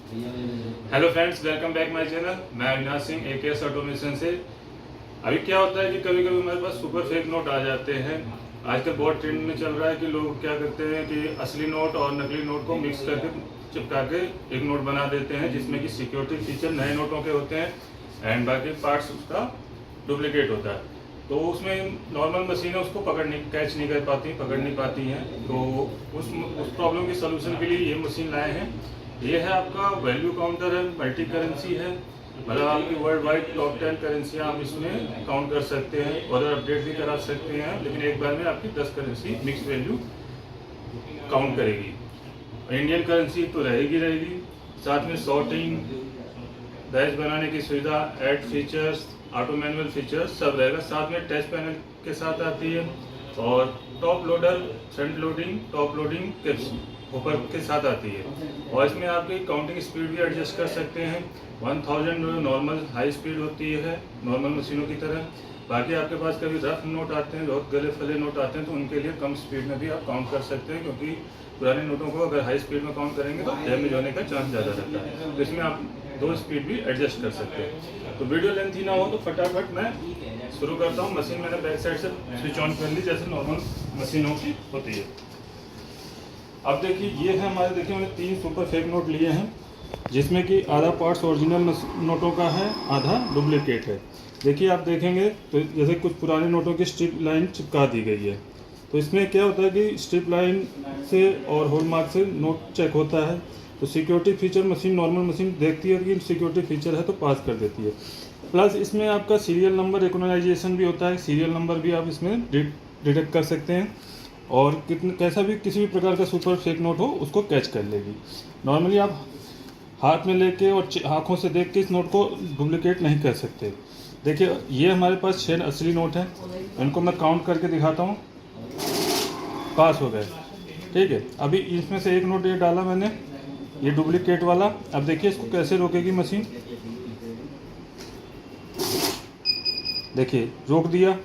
Hello friends, welcome back my channel. मैं Avinash Singh AKS automation से। अभी क्या होता है कि कभी कभी हमारे पास सुपर फेक नोट आ जाते हैं। आजकल बहुत ट्रेंड में चल रहा है कि लोग क्या करते हैं कि असली नोट और नकली नोट को मिक्स करके चिपका के एक नोट बना देते हैं, जिसमें कि सिक्योरिटी फीचर नए नोटों के होते हैं एंड बाकी पार्ट्स उसका डुप्लीकेट होता है। तो उसमें नॉर्मल मशीनें उसको कैच नहीं कर पाती, पकड़ नहीं पाती हैं। तो उस प्रॉब्लम के सोल्यूशन के लिए ये मशीन लाए हैं। ये है आपका वैल्यू काउंटर है, मल्टी करेंसी है, मतलब आपकी वर्ल्ड वाइड टॉप 10 करेंसियाँ आप इसमें काउंट कर सकते हैं और अपडेट भी करा सकते हैं, लेकिन एक बार में आपकी 10 करेंसी मिक्स वैल्यू काउंट करेगी। इंडियन करेंसी तो रहेगी। साथ में सॉर्टिंग, बैच बनाने की सुविधा, add features, auto manual features सब रहेगा। साथ में टच पैनल के साथ आती है और top loader, front loading, top loading caps ऊपर के साथ आती है। और इसमें आपकी काउंटिंग स्पीड भी एडजस्ट कर सकते हैं। 1000 नॉर्मल हाई स्पीड होती है नॉर्मल मशीनों की तरह। बाकी आपके पास कभी रफ नोट आते हैं, बहुत गले फले नोट आते हैं, तो उनके लिए कम स्पीड में भी आप काउंट कर सकते हैं, क्योंकि पुराने नोटों को अगर हाई स्पीड में काउंट करेंगे तो डैमेज होने का चांस ज़्यादा रहता है। तो इसमें आप 2 स्पीड भी एडजस्ट कर सकते हैं। तो वीडियो लेंथ ही ना हो तो फटाफट मैं शुरू करता हूँ। मशीन मैंने बैक साइड से स्विच ऑन कर ली, जैसे नॉर्मल मशीनों की होती है। अब देखिए, ये है हमारे, देखिए मैंने 3 सुपर फेक नोट लिए हैं, जिसमें कि आधा पार्ट्स ओरिजिनल नोटों का है, आधा डुप्लीकेट है। देखिए आप देखेंगे तो जैसे कुछ पुराने नोटों की स्ट्रिप लाइन चिपका दी गई है। तो इसमें क्या होता है कि स्ट्रिप लाइन से और हॉलमार्क से नोट चेक होता है। तो security feature machine, normal machine देखती है कि सिक्योरिटी फीचर है तो पास कर देती है। प्लस इसमें आपका सीरियल नंबर रिकॉग्नाइजेशन भी होता है, सीरियल नंबर भी आप इसमें डिटेक्ट कर सकते हैं और कैसा भी किसी भी प्रकार का सुपर फेक नोट हो उसको कैच कर लेगी। नॉर्मली आप हाथ में लेके और आँखों से देख के इस नोट को डुप्लीकेट नहीं कर सकते। देखिए ये हमारे पास 6 असली नोट हैं, इनको मैं काउंट करके दिखाता हूँ। पास हो गए, ठीक है। अभी इसमें से एक नोट ये डाला मैंने, ये डुप्लीकेट वाला। अब देखिए इसको कैसे रोकेगी मशीन। देखिए रोक दिया,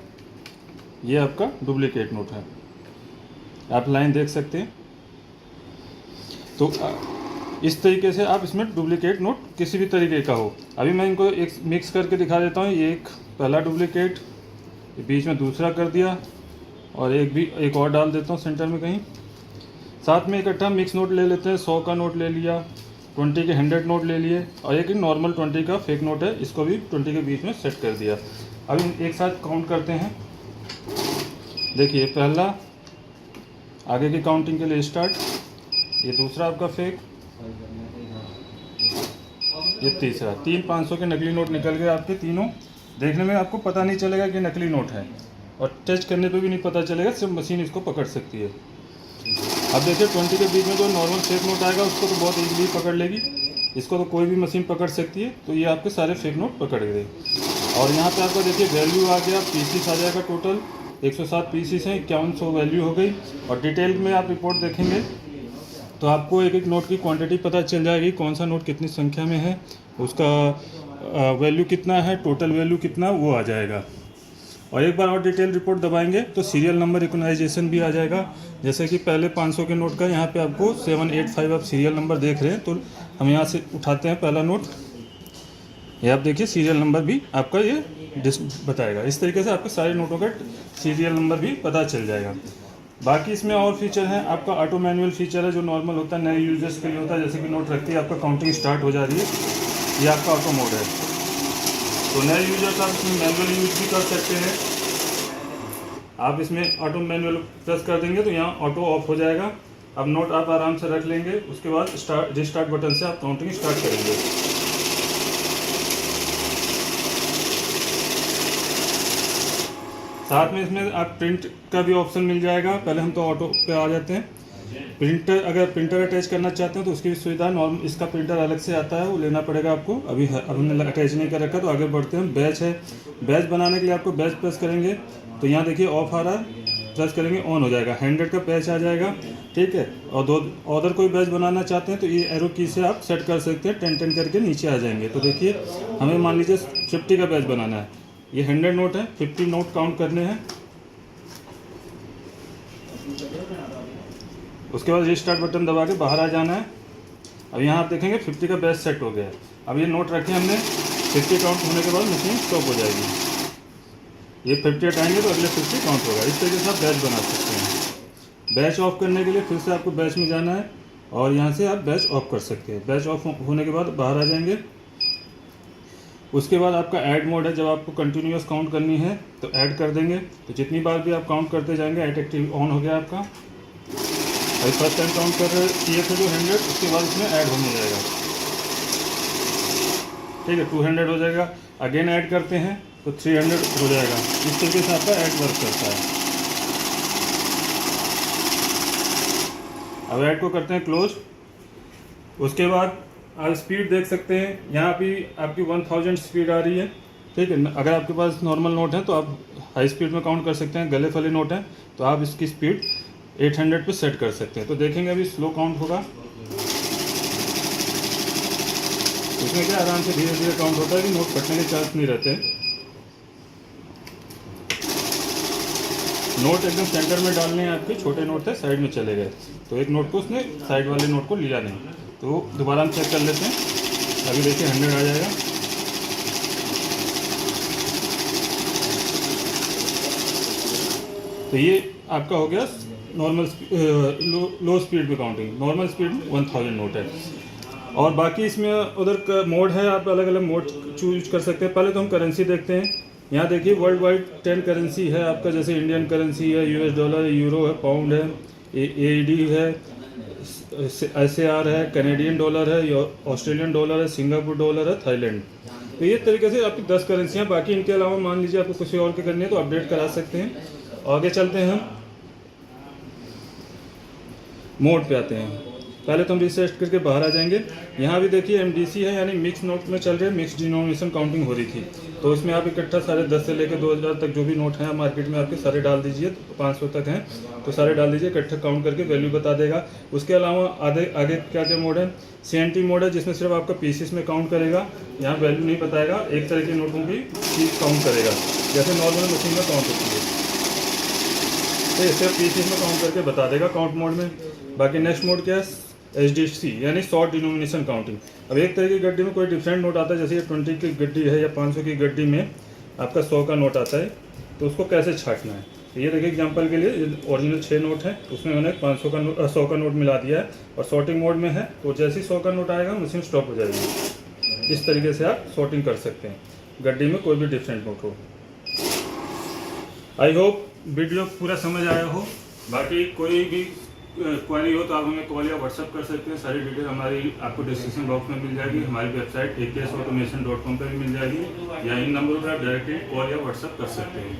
ये आपका डुप्लीकेट नोट है, आप लाइन देख सकते हैं। तो इस तरीके से आप इसमें डुप्लीकेट नोट किसी भी तरीके का हो। अभी मैं इनको एक मिक्स करके दिखा देता हूँ। ये एक पहला डुप्लीकेट, बीच में दूसरा कर दिया और एक और डाल देता हूँ सेंटर में कहीं। साथ में इकट्ठा मिक्स नोट ले लेते हैं। 100 का नोट ले लिया, 20 के 100 नोट ले लिए और एक नॉर्मल 20 का फेक नोट है, इसको भी 20 के बीच में सेट कर दिया। अभी एक साथ काउंट करते हैं। देखिए पहला, आगे की काउंटिंग के लिए स्टार्ट, ये दूसरा आपका फेक, ये तीसरा। 3 500 के नकली नोट निकल गए आपके तीनों। देखने में आपको पता नहीं चलेगा कि नकली नोट है और टेस्ट करने पे भी नहीं पता चलेगा, सिर्फ मशीन इसको पकड़ सकती है। अब देखिए 20 के बीच में जो नॉर्मल फेक नोट आएगा उसको तो बहुत इजीली पकड़ लेगी, इसको तो कोई भी मशीन पकड़ सकती है। तो ये आपके सारे फेक नोट पकड़ गए। और यहाँ पे आपका देखिए वैल्यू आ गया, पीसीस आ जाएगा। टोटल 107 पीसीस हैं, 5100 वैल्यू हो गई। और डिटेल में आप रिपोर्ट देखेंगे तो आपको एक एक नोट की क्वांटिटी पता चल जाएगी, कौन सा नोट कितनी संख्या में है, उसका वैल्यू कितना है, टोटल वैल्यू कितना, वो आ जाएगा। और एक बार और डिटेल रिपोर्ट दबाएंगे तो सीरियल नंबर रिकॉग्नाइजेशन भी आ जाएगा। जैसे कि पहले 500 के नोट का यहाँ पे आपको 785 आप सीरियल नंबर देख रहे हैं, तो हम यहाँ से उठाते हैं पहला नोट, ये आप देखिए सीरियल नंबर भी आपका ये बताएगा। इस तरीके से आपके सारे नोटों का सीरियल नंबर भी पता चल जाएगा। बाकी इसमें और फीचर हैं। आपका ऑटो मैनुअल फीचर है, जो नॉर्मल होता है, नए यूजर्स के लिए होता है। जैसे कि नोट रखते ही आपका काउंटिंग स्टार्ट हो जा रही है, ये आपका ऑटो मोड है। तो नए यूजर्स आप इसमें मैनुअल यूज भी कर सकते हैं। आप इसमें ऑटो मैनुअल प्रेस कर देंगे तो यहाँ ऑटो ऑफ हो जाएगा। अब नोट आप आराम से रख लेंगे, उसके बाद रिस्टार्ट बटन से आप काउंटिंग स्टार्ट करेंगे। साथ में इसमें आप प्रिंट का भी ऑप्शन मिल जाएगा। पहले हम तो ऑटो पे आ जाते हैं। प्रिंटर, अगर प्रिंटर अटैच करना चाहते हैं तो उसकी भी सुविधा नॉर्मल, इसका प्रिंटर अलग से आता है, वो लेना पड़ेगा आपको। अभी हमने अटैच नहीं कर रखा, तो आगे बढ़ते हैं। बैच है, बैच बनाने के लिए आपको बैच प्रेस करेंगे तो यहाँ देखिए ऑफ आ रहा है, प्रेस करेंगे ऑन हो जाएगा, 100 का बैच आ जाएगा, ठीक है। और अदर कोई बैच बनाना चाहते हैं तो ये एरो की से आप सेट कर सकते हैं, 10 करके नीचे आ जाएंगे। तो देखिए हमें मान लीजिए 50 का बैच बनाना है, ये 100 नोट है, 50 नोट काउंट करने हैं। उसके बाद रिस्टार्ट बटन दबा के बाहर आ जाना है। अब यहाँ आप देखेंगे 50 का बैच सेट हो गया है। अब ये नोट रखे हमने, 50 काउंट होने के बाद मशीन स्टॉप हो जाएगी। ये 50 हटाएंगे तो अगले 50 काउंट होगा। इस तरीके से आप बैच बना सकते हैं। बैच ऑफ करने के लिए फिर से आपको बैच में जाना है और यहाँ से आप बैच ऑफ कर सकते हैं। बैच ऑफ होने के बाद बाहर आ जाएंगे। उसके बाद आपका ऐड मोड है, जब आपको कंटिन्यूअस काउंट करनी है तो ऐड कर देंगे। तो जितनी बार भी आप काउंट करते जाएंगे, ऐड एक्टिव ऑन हो गया आपका। अभी फर्स्ट टाइम काउंट कर रहे किए थे जो 100, उसके बाद इसमें ऐड होने जाएगा। ठीक है, 200 हो जाएगा। अगेन ऐड करते हैं तो 300 हो जाएगा। इस तरीके से आपका ऐड वर्क करता है। अब ऐड को करते हैं क्लोज। उसके बाद आप स्पीड देख सकते हैं, यहाँ भी आपकी 1000 स्पीड आ रही है। ठीक है, अगर आपके पास नॉर्मल नोट है तो आप हाई स्पीड में काउंट कर सकते हैं। गले फले नोट है तो आप इसकी स्पीड 800 पे सेट कर सकते हैं। तो देखेंगे अभी स्लो काउंट होगा। इसमें क्या आराम से धीरे धीरे काउंट होता है कि नोट फटने के चांस नहीं रहते। नोट एकदम सेंटर में डालने हैं आपके, छोटे नोट थे साइड में चले गए तो एक नोट को उसने साइड वाले नोट को लिया नहीं। तो दोबारा हम चेक कर लेते हैं। अभी देखिए 100 आ जाएगा। तो ये आपका हो गया नॉर्मल लो स्पीड में काउंटिंग। नॉर्मल स्पीड में 1000 नोट है। और बाकी इसमें उधर का मोड है, आप अलग अलग मोड चूज कर सकते हैं। पहले तो हम करेंसी देखते हैं। यहाँ देखिए वर्ल्ड वाइड 10 करेंसी है आपका, जैसे इंडियन करेंसी है, US डॉलर है, यूरो है, पाउंड है, AED है, SAR है, कैनेडियन डॉलर है, ऑस्ट्रेलियन डॉलर है, सिंगापुर डॉलर है, थाईलैंड। तो ये तरीके से आपकी 10 करेंसियाँ। बाकी इनके अलावा मान लीजिए आपको कुछ और के करनी है तो अपडेट करा सकते हैं। आगे चलते हैं, हम मोड पे आते हैं। पहले तो हम रिसेट करके बाहर आ जाएंगे। यहाँ भी देखिए MDC है, यानी मिक्स नोट में चल रहे हैं, मिक्स डिनोमिनेशन काउंटिंग हो रही थी। तो इसमें आप इकट्ठा सारे 10 से लेकर 2000 तक जो भी नोट हैं मार्केट में आपके सारे डाल दीजिए। तो 500 तक हैं तो सारे डाल दीजिए, इकट्ठा काउंट करके वैल्यू बता देगा। उसके अलावा आगे क्या क्या मोड है, CNT मोड है, जिसमें सिर्फ आपका पीसेस में काउंट करेगा। यहाँ वैल्यू नहीं बताएगा, एक तरह के नोटों की चीज़ काउंट करेगा जैसे नॉर्मल मशीन में काउंट होती है। तो इसे पीसेस में काउंट करके बता देगा काउंट मोड में। बाकी नेक्स्ट मोड क्या है, SDC यानी शॉर्ट डिनोमिनेशन काउंटिंग। अब एक तरह की गड्डी में कोई डिफरेंट नोट आता है, जैसे ये 20 की गड्डी है या 500 की गड्डी में आपका 100 का नोट आता है, तो उसको कैसे छांटना है। तो ये देखिए एग्जांपल के लिए ओरिजिनल 6 नोट है, उसमें मैंने 100 का नोट मिला दिया है और सॉर्टिंग मोड में है। तो जैसे ही 100 का नोट आएगा मशीन स्टॉप हो जाएगी। इस तरीके से आप सॉर्टिंग कर सकते हैं गड्डी में कोई भी डिफरेंट नोट हो। आई होप वीडियो पूरा समझ आया हो। बाकी कोई भी क्वेरी हो तो आप हमें कॉल या व्हाट्सअप कर सकते हैं। सारी डिटेल हमारी आपको डिस्क्रिप्शन बॉक्स में मिल जाएगी। हमारी वेबसाइट aksautomation.com पर भी मिल जाएगी, या इन नंबरों पर आप डायरेक्टली कॉल या व्हाट्सअप कर सकते हैं।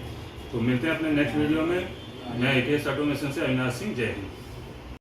तो मिलते हैं अपने नेक्स्ट वीडियो में। मैं AKS ऑटोमेशन से अविनाश सिंह। जय हिंद।